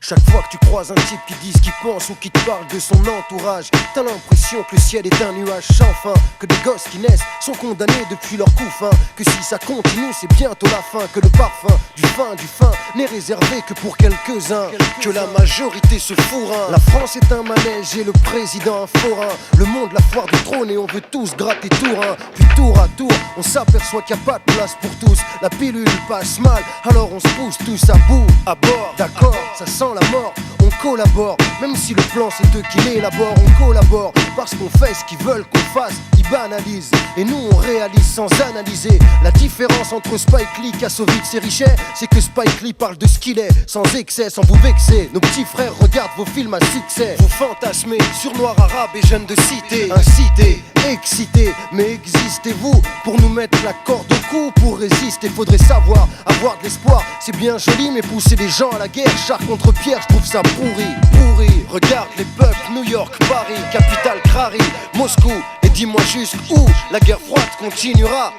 Chaque fois que tu croises un type qui dit ce qu'il pense ou qui te parle de son entourage, t'as l'impression que le ciel est un nuage sans fin, que des gosses qui naissent sont condamnés depuis leur couffin, que si ça continue c'est bientôt la fin, que le parfum du fin n'est réservé que pour quelques-uns, que la majorité se fourrin. La France est un manège et le président un forain, le monde la foire du trône et on veut tous gratter Tourin. Puis tour à tour on s'aperçoit qu'il n'y a pas de place pour tous, la pilule passe mal alors on se pousse tous à bout. À bord, d'accord, ça sent la mort, on collabore, même si le plan c'est eux qui l'élaborent, on collabore, parce qu'on fait ce qu'ils veulent qu'on fasse, ils banalisent, et nous on réalise sans analyser. La différence entre Spike Lee, Kassovitz et Richet, c'est que Spike Lee parle de ce qu'il est, sans excès, sans vous vexer. Nos petits frères regardent vos films à succès, vous fantasmez sur noir arabe et jeunes de cité, incité, excité, mais existez-vous pour nous mettre la corde au cou, pour résister, faudrait savoir avoir de l'espoir, c'est bien joli mais pousser des gens à la guerre, char contre pierre, je trouve ça pourri. Regarde les peuples, New York, Paris, capitale Crary, Moscou, et dis-moi juste où la guerre froide continuera.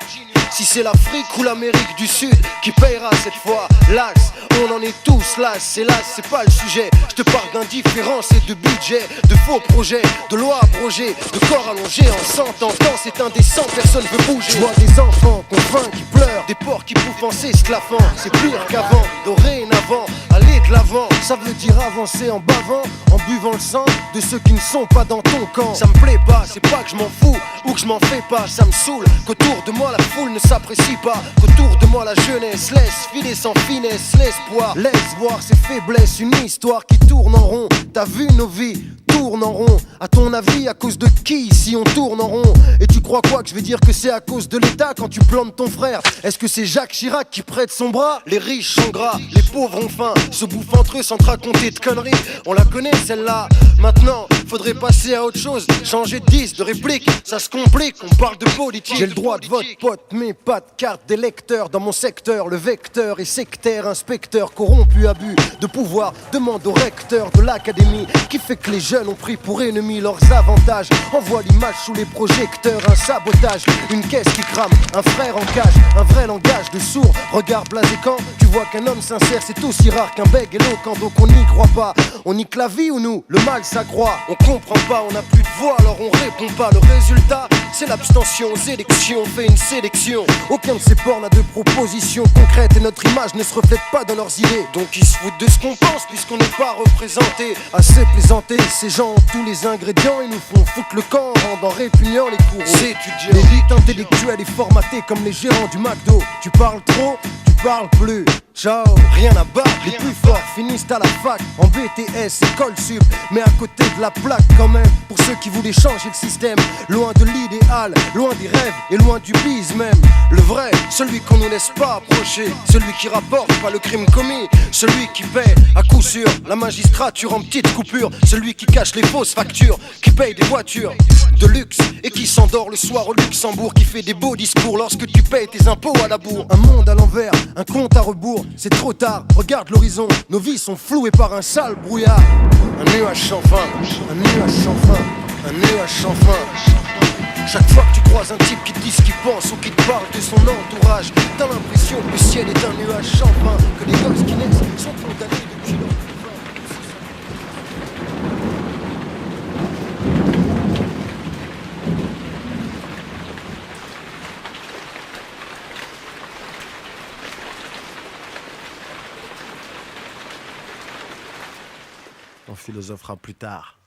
Si c'est l'Afrique ou l'Amérique du Sud qui payera cette fois, las, on en est tous las, hélas c'est pas le sujet. Je te parle d'indifférence et de budget, de faux projets, de lois abrogées, de corps allongés en 100 ans. Quand c'est indécent, personne veut bouger. Je vois des enfants qu'on faim, qui pleurent, des porcs qui bouffent en s'esclaffant. C'est pire qu'avant, dorénavant, aller de l'avant, ça veut dire avancer en bavant, en buvant le sang de ceux qui ne sont pas dans ton camp. Ça me plaît pas, c'est pas que je m'en fous ou que je m'en fais pas, ça me saoule qu'autour de moi la foule ne s'apprécie pas, qu'autour de moi la jeunesse laisse filer sans finesse l'espoir, laisse voir ses faiblesses, une histoire qui tourne en rond. T'as vu nos vies tournent en rond, à ton avis à cause de qui ici on tourne en rond? Et tu crois quoi, que je vais dire que c'est à cause de l'État quand tu plantes ton frère? Est-ce que c'est Jacques Chirac qui prête son bras? Les riches sont gras, les pauvres ont faim, se bouffent entre eux sans te raconter de conneries. On la connaît celle-là, maintenant faudrait passer à autre chose, changer de disque, de réplique, ça se complique, on parle de politique. J'ai le droit de vote pote, mais pas de carte d'électeur dans mon secteur. Le vecteur est sectaire, inspecteur corrompu, abus de pouvoir, demande au recteur de l'académie qui fait que les jeunes ont pris pour ennemis leurs avantages. Envoie l'image sous les projecteurs, un sabotage, une caisse qui crame, un frère en cage, un vrai langage de sourd. Regarde blasé quand tu vois qu'un homme sincère c'est aussi rare qu'un bègue éloquent, donc on n'y croit pas. On nique la vie ou nous, le mal s'accroît. On comprend pas, on n'a plus de voix alors on répond pas. Le résultat c'est l'abstention aux élections, on fait une sélection. Aucun de ces porcs n'a de propositions concrètes et notre image ne se reflète pas dans leurs idées. Donc ils se foutent de ce qu'on pense puisqu'on n'est pas représenté. Assez plaisanté, ces gens ont tous les ingrédients, ils nous font foutre le camp, rendant répugnant les courroux. L'élite intellectuelle est formatée comme les gérants du McDo. Tu parles trop, tu parles plus. Ciao, rien à battre, les plus forts finissent à la fac, en BTS, école sup, mais à côté de la plaque quand même, pour ceux qui voulaient changer le système, loin de l'idéal, loin des rêves et loin du bise même. Le vrai, celui qu'on ne laisse pas approcher, celui qui rapporte pas le crime commis, celui qui paie à coup sûr la magistrature en petites coupures, celui qui cache les fausses factures, qui paye des voitures de luxe et qui s'endort le soir au Luxembourg, qui fait des beaux discours lorsque tu payes tes impôts à la bourre. Un monde à l'envers, un compte à rebours, c'est trop tard, regarde l'horizon, nos vies sont flouées par un sale brouillard. Un nuage sans fin, un nuage sans fin, un nuage sans fin. Chaque fois que tu croises un type qui te dit ce qu'il pense ou qui te parle de son entourage, t'as l'impression que le ciel est un nuage sans fin, que les gosses qui naissent sont condamnés depuis leur... On philosophera plus tard.